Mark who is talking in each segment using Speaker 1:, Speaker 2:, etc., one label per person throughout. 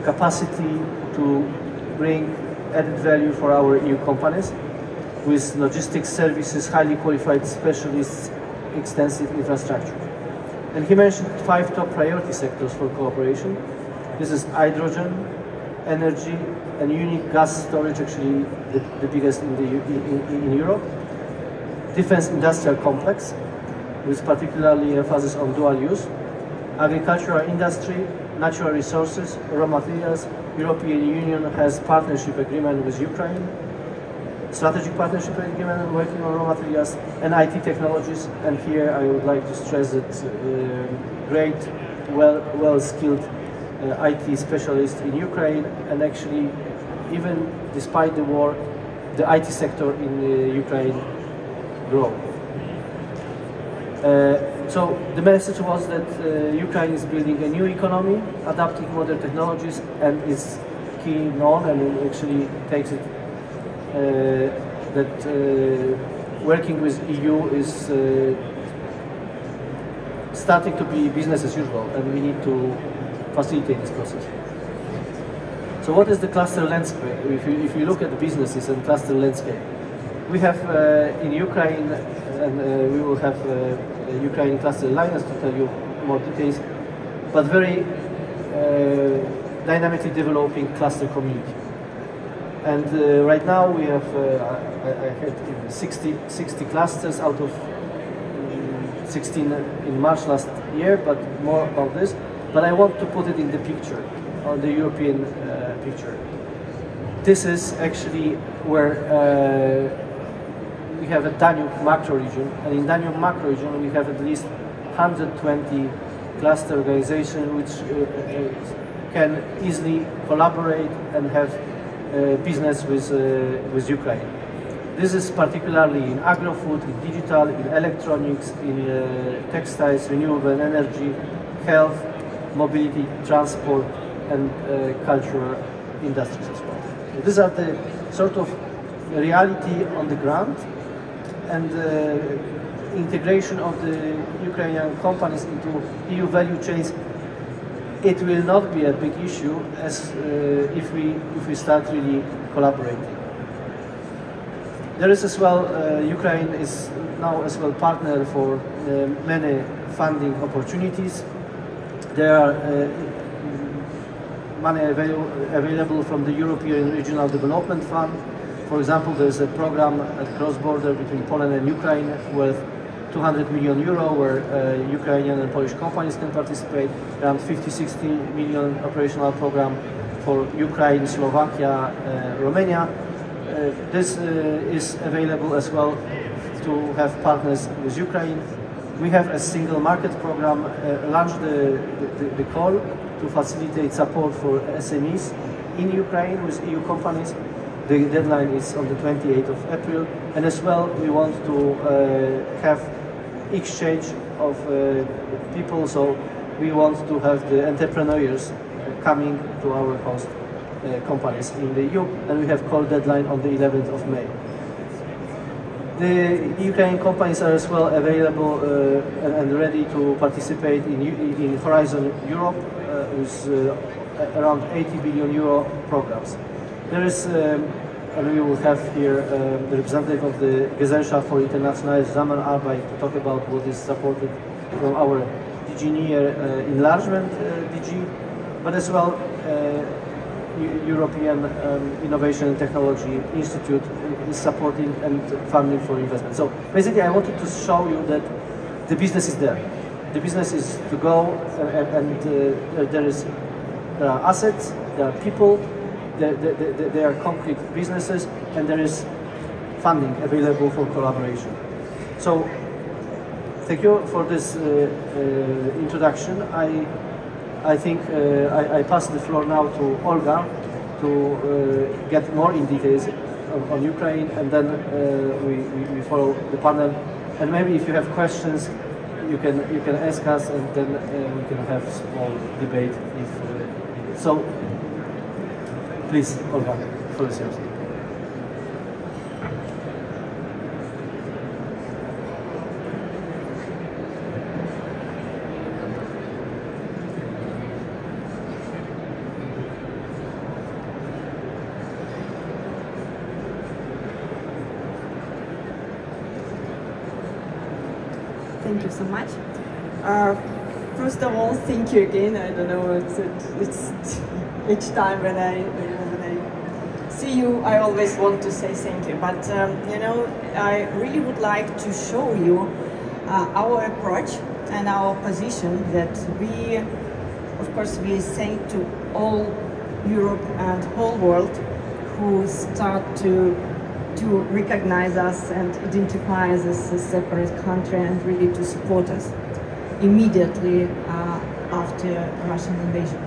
Speaker 1: capacity to bring added value for our EU companies with logistics services, highly qualified specialists, extensive infrastructure. And he mentioned 5 top priority sectors for cooperation. This is hydrogen, energy, and unique gas storage, actually the biggest in Europe. Defense industrial complex, with particularly emphasis on dual use. Agricultural industry, natural resources, raw materials. European Union has partnership agreement with Ukraine. Strategic partnership agreement working on raw materials and IT technologies. And here I would like to stress that great, well-skilled IT specialists in Ukraine, and actually, even despite the war, the IT sector in Ukraine grow. So the message was that Ukraine is building a new economy, adapting modern technologies, and is keen on, and actually takes it that working with EU is starting to be business as usual, and we need to facilitate this process. So what is the cluster landscape? If you look at the businesses and cluster landscape, we have in Ukraine, and we will have Ukraine cluster alliance to tell you more details, but very dynamically developing cluster community. And right now we have, I had 60 clusters out of 16 in March last year, but more about this. But I want to put it in the picture, on the European picture. This is actually where we have a Danube macro region, and in Danube macro region we have at least 120 cluster organizations which can easily collaborate and have business with Ukraine. This is particularly in agro-food, in digital, in electronics, in textiles, renewable energy, health, mobility, transport, and cultural industries as well. So these are the sort of reality on the ground, and integration of the Ukrainian companies into EU value chains. It will not be a big issue as if we start really collaborating. There is as well, Ukraine is now as well partner for many funding opportunities. There are money available from the European Regional Development Fund. For example, there's a program at cross-border between Poland and Ukraine worth 200 million euro, where Ukrainian and Polish companies can participate. Around 50-60 million operational program for Ukraine, Slovakia, Romania. This is available as well to have partners with Ukraine. We have a single market program, launched the call to facilitate support for SMEs in Ukraine with EU companies. The deadline is on the 28th of April, and as well we want to have exchange of people, so we want to have the entrepreneurs coming to our host companies in the EU, and we have call deadline on the 11th of May. The Ukrainian companies are as well available and ready to participate in Horizon Europe with around 80 billion euro programs. There is, and we will have here the representative of the Gesellschaft für internationale Zusammenarbeit to talk about what is supported from our DG NIR enlargement DG, but as well European Innovation and Technology Institute is supporting and funding for investment. So basically I wanted to show you that the business is there. The business is to go, and there are assets, there are people, there are concrete businesses, and there is funding available for collaboration. So thank you for this introduction. I think I pass the floor now to Olga to get more in details on Ukraine, and then we follow the panel. And maybe if you have questions, you can ask us, and then we can have a small debate if so. Please, Olga, for yourself.
Speaker 2: Thank you so much. First of all, thank you again. I don't know, it's each time when I see you, I always want to say thank you. But you know, I really would like to show you our approach and our position that we, of course, we thank to all Europe and whole world who start to recognize us and identify us as a separate country and really to support us immediately after Russian invasion.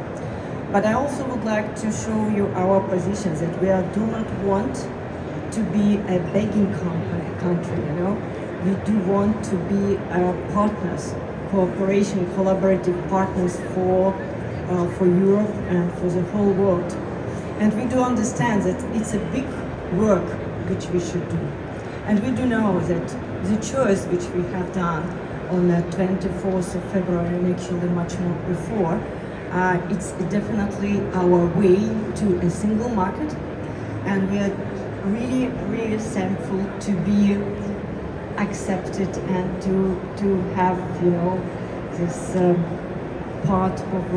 Speaker 2: But I also would like to show you our positions that we do not want to be a begging country, you know. We do want to be partners, cooperation, collaborative partners for Europe and for the whole world. And we do understand that it's a big work which we should do. And we do know that the choice which we have done on the 24th of February and actually much more before, it's definitely our way to a single market. And we are really, really thankful to be accepted and to have, you know, this part of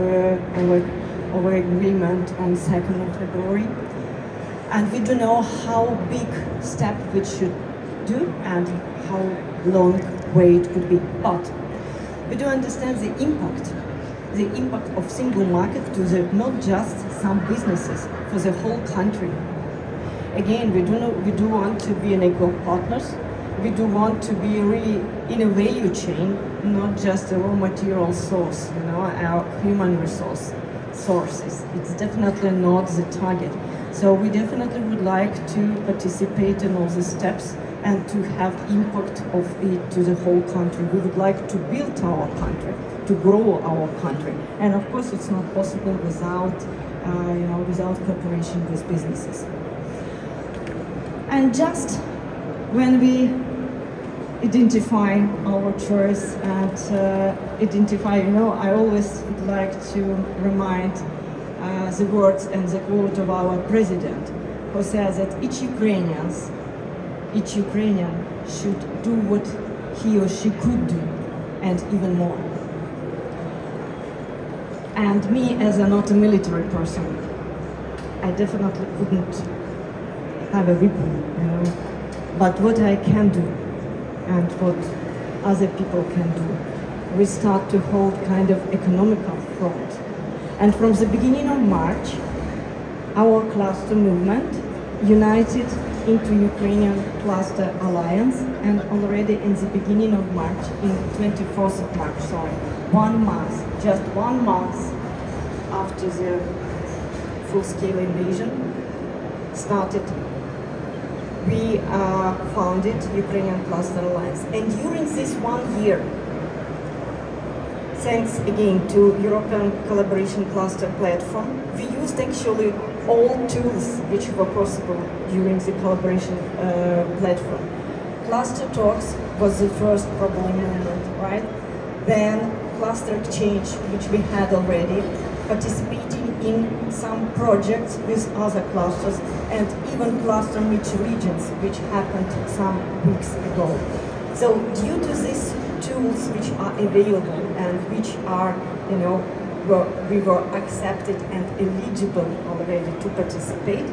Speaker 2: our agreement on 2nd of February. And we do know how big step we should do and how long way it could be. But we do understand the impact of single market to not just some businesses, for the whole country. Again, we do want to be an equal partners. We do want to be really in a value chain, not just a raw material source, you know, our human resource sources. It's definitely not the target. So we definitely would like to participate in all the steps and to have impact of it to the whole country. We would like to build our country, to grow our country. And of course it's not possible without, you know, without cooperation with businesses. And just when we identify our choice and identify, you know, I always would like to remind the words and the quote of our president, who says that each Ukrainian should do what he or she could do, and even more. And me, as not a military person, I definitely couldn't have a weapon, you know. But what I can do, and what other people can do, we start to hold kind of economical front. And from the beginning of March, our cluster movement united into Ukrainian Cluster Alliance, and already in the beginning of March, in 24th of March, sorry, 1 month, just 1 month after the full-scale invasion started, we founded Ukrainian Cluster Alliance. And during this 1 year, thanks again to European Collaboration Cluster platform, we used actually all tools which were possible during the collaboration platform. Cluster talks was the first probably movement, right? Then cluster exchange, which we had already, participating in some projects with other clusters, and even cluster meet regions, which happened some weeks ago. So due to these tools which are available and which are, you know, we were accepted and eligible already to participate,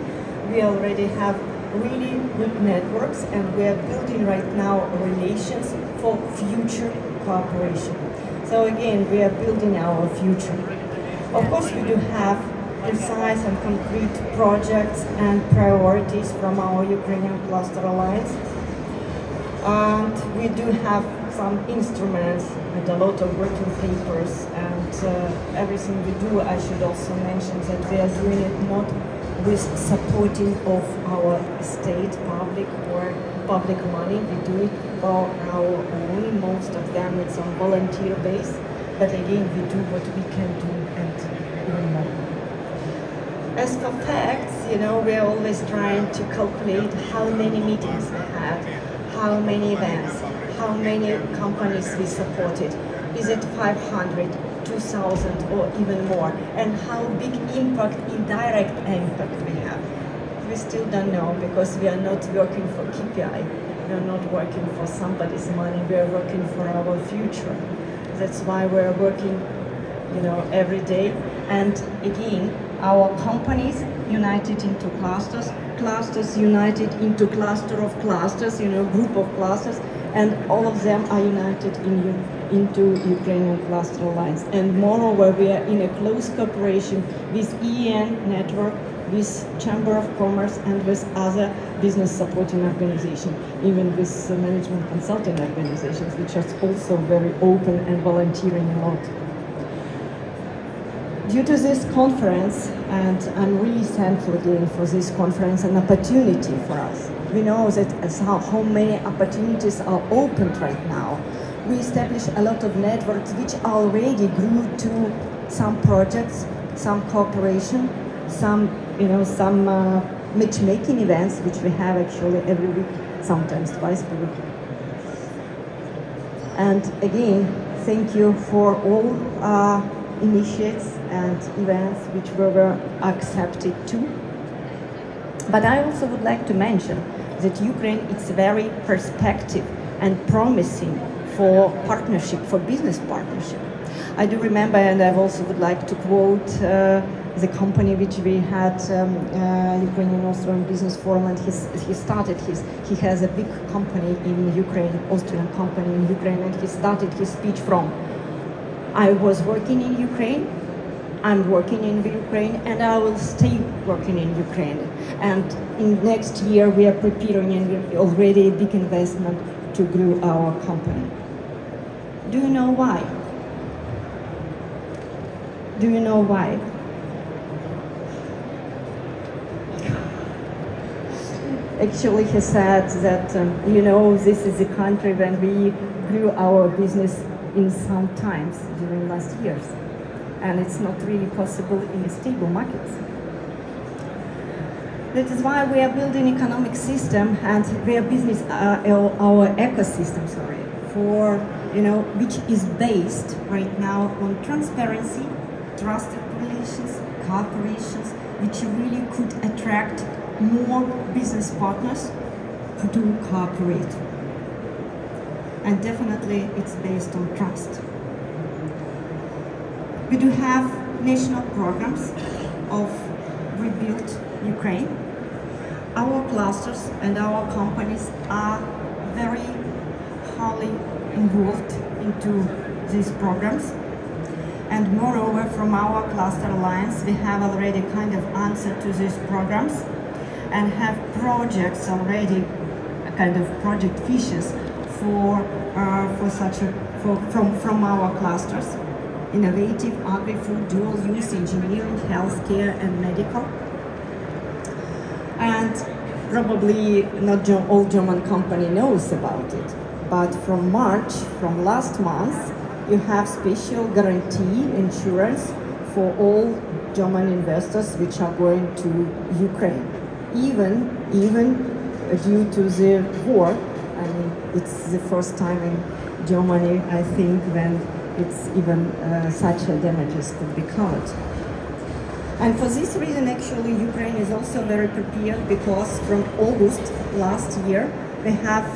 Speaker 2: we already have really good networks, and we are building right now relations for future cooperation. So again, we are building our future. Of course, we do have precise and concrete projects and priorities from our Ukrainian Cluster Alliance. And we do have some instruments and a lot of working papers, and everything we do, I should also mention that we are doing it not with supporting of our state, public money. We do it for our own. Most of them it's on volunteer base, but again we do what we can do and even more. As for facts, you know, we are always trying to calculate how many meetings we had, how many events, how many companies we supported. Is it 500, 2,000 or even more? And how big impact, indirect impact we have? We still don't know, because we are not working for KPI. we're not working for somebody's money, we're working for our future. That's why we're working, you know, every day. And again, our companies united into clusters, clusters united into cluster of clusters, you know, group of clusters, and all of them are united into Ukrainian cluster alliance. And moreover, we are in a close cooperation with EN network, with Chamber of Commerce, and with other business supporting organizations, even with management consulting organizations, which are also very open and volunteering a lot. Due to this conference, and I'm really thankful again for this conference, an opportunity for us. We know that how many opportunities are opened right now. We established a lot of networks which already grew to some projects, some cooperation, some matchmaking events, which we have actually every week, sometimes twice per week. And again, thank you for all initiates and events which were accepted too. But I also would like to mention that Ukraine is very perspective and promising for partnership, for business partnership. I do remember, and I also would like to quote the company which we had, Ukrainian Austrian Business Forum, and he has a big company in Ukraine, Austrian company in Ukraine, and he started his speech from, I was working in Ukraine, I'm working in Ukraine, and I will stay working in Ukraine. And in next year we are preparing already a big investment to grow our company. Do you know why? Do you know why? Actually, he said that, you know, this is a country when we grew our business in some times during last years. And it's not really possible in a stable market. That is why we are building economic system and we are business, our ecosystem, sorry, for, you know, which is based right now on transparency, trusted relations, cooperations, which really could attract more business partners to cooperate. And definitely it's based on trust. We do have national programs of rebuild Ukraine. Our clusters and our companies are very highly involved into these programs. And moreover, from our cluster alliance, we have already kind of answer to these programs and have projects already, a kind of project fishes from our clusters. Innovative, agri-food, dual-use, engineering, healthcare, and medical. And probably not all German company knows about it, but from March, from last month, you have special guarantee insurance for all German investors which are going to Ukraine. Even due to the war, I mean, it's the first time in Germany, I think, when it's even such damages could be covered. And for this reason, actually, Ukraine is also very prepared because from August last year, we have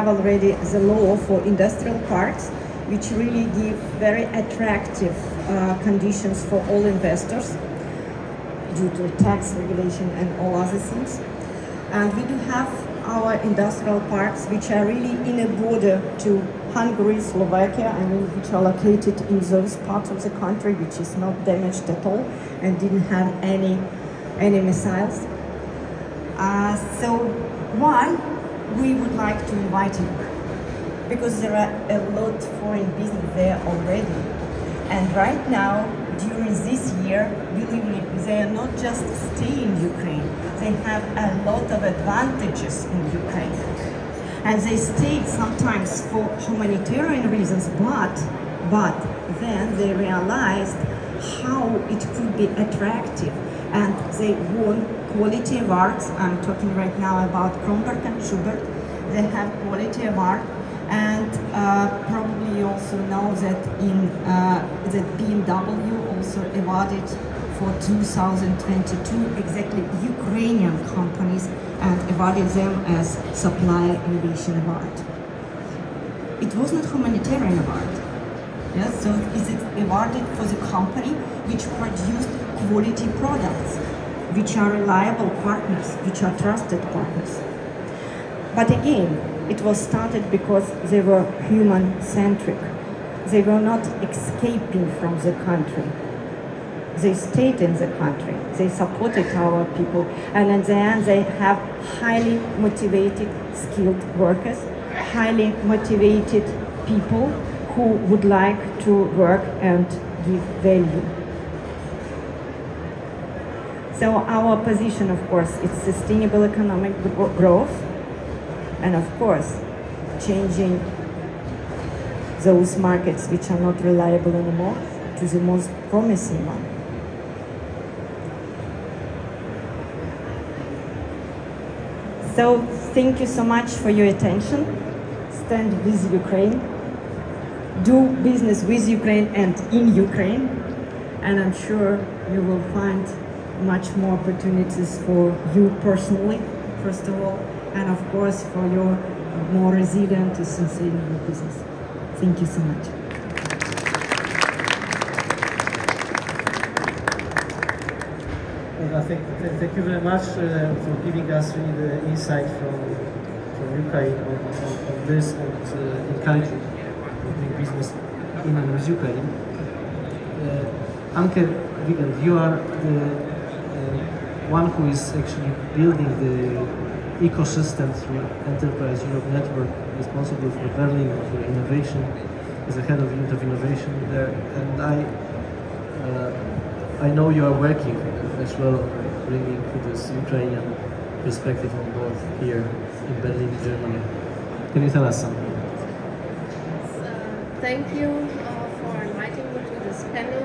Speaker 2: already the law for industrial parks, which really give very attractive conditions for all investors due to tax regulation and all other things. And we do have our industrial parks, which are really in a border to Hungary, Slovakia, I mean, which are located in those parts of the country which is not damaged at all and didn't have any missiles. So why we would like to invite you? Because there are a lot of foreign business there already. And right now, during this year, believe me, they are not just staying in Ukraine, they have a lot of advantages in Ukraine. And they stayed sometimes for humanitarian reasons, but then they realized how it could be attractive. And they want quality of art. I'm talking right now about Kronberg and Schubert. They have quality of art. And probably you also know that in the BMW
Speaker 3: also awarded for 2022 exactly Ukrainian companies and awarded them as Supply Innovation Award. It was not humanitarian award. Yes, so it is awarded for the company which produced quality products, which are reliable partners, which are trusted partners. But again, it was started because they were human-centric. They were not escaping from the country. They stayed in the country. They supported our people. And in the end, they have highly motivated, skilled workers, highly motivated people who would like to work and give value. So our position, of course, is sustainable economic growth, and of course, changing those markets which are not reliable anymore to the most promising one. So thank you so much for your attention. Stand with Ukraine. Do business with Ukraine and in Ukraine. And I'm sure you will find much more opportunities for you personally, first of all, and of course for your more resilient and sustainable business. Thank you so much.
Speaker 1: Thank you very much for giving us really the insight from Ukraine on this and encouraging doing business in and with Ukraine. Anke Wigand, you are the one who is actually building the ecosystem through Enterprise Europe Network, responsible for Berlin, for innovation, as the head of unit of innovation there. And I know you are working as well, bringing this Ukrainian perspective on board here in Berlin, Germany. Can you tell us something?
Speaker 4: Thank you for inviting me to this panel.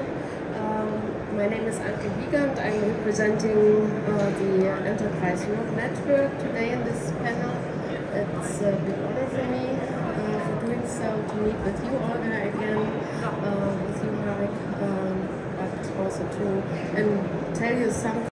Speaker 4: My name is Anke Wiegand. I'm representing the Enterprise Europe Network today in this panel. It's a big honor for me for doing so, to meet with you, Olga, again, with you, Marek, but also to tell you something.